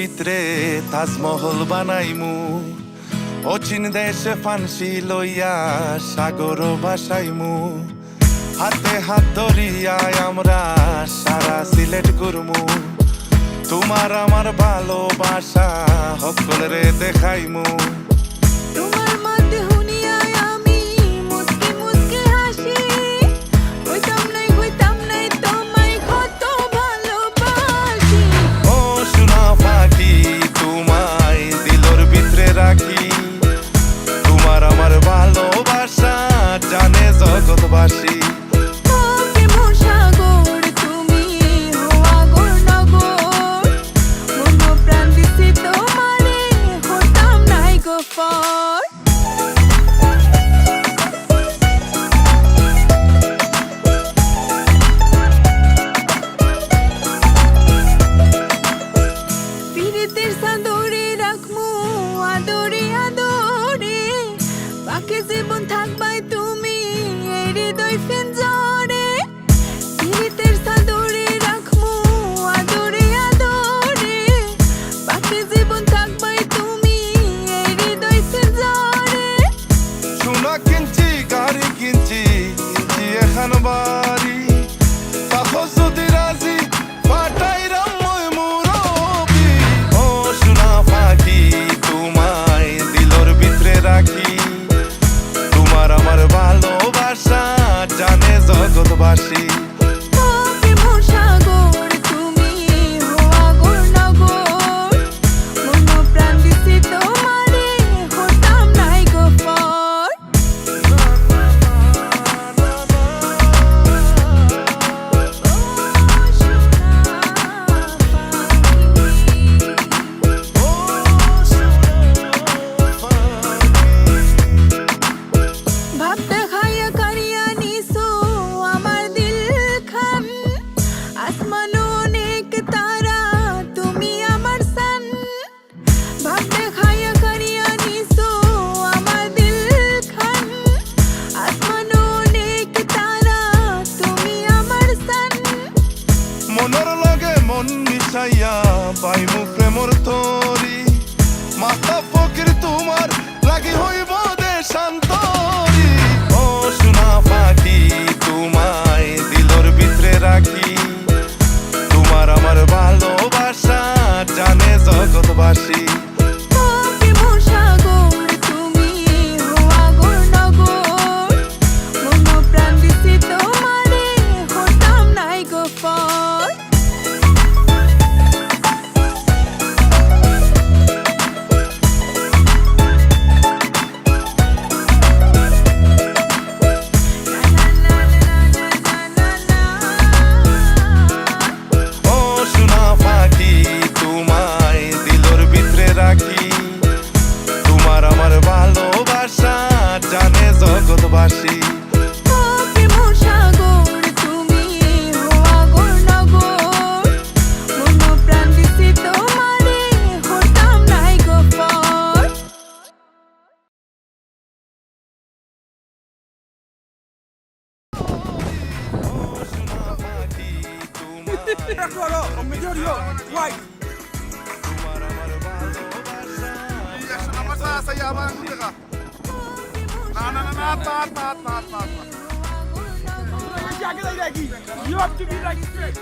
ভিতরে তাজমহল বানাইমু অচিন দেশে ফানসি লইয়া সাগর ভাসাইমু হাতে হাত ধরিয়ায় আমরা সারা সিলেট ঘুরমু তোমার আমার ভালোবাসা সকলরে দেখাইমু তোমার মধ্যে হুনিয়ায় আমি মুস্কি মুস্কি হাসি হইতাম নাই তোমায় কত ভালোবাসি ও সোনা পাখি তোমায় দিলর ভিতরে রাখি তোমার আমার ভালোবাসা জানে জগৎবাসী জীবন থাকবাই তুমি এই হৃদয় ফেঞ্জরে পিরিতের চাদরে রাখমু আদরে আদরে বাকি জীবন থাকবাই তুমি এই হৃদয় ফেঞ্জরে সোনা কিনছি গাড়ি কিনছি এখন বাড়ি তাহো যদি রাজি পাঠাই রাময় মুরবি ও সোনা পাখি তোমায় দিলর ভিতরে রাখি তোমার আমার ভালোবাসা জানে জগৎবাসী মনের লগে মন মিশাইয়া পাইমু প্রেমর তরি মাথা ফকির তোমার লাগি হইব দেশান্তরি ও সোনা পাখি তোমায় দিলর ভিতরে রাখি তোমার আমার ভালোবাসা জানে জগৎবাসী তোমার আমার ভালোবাসা জানে জগৎবাসী Saya abang kita kah? Nah, tat. Jaga lagi. You have to be like straight.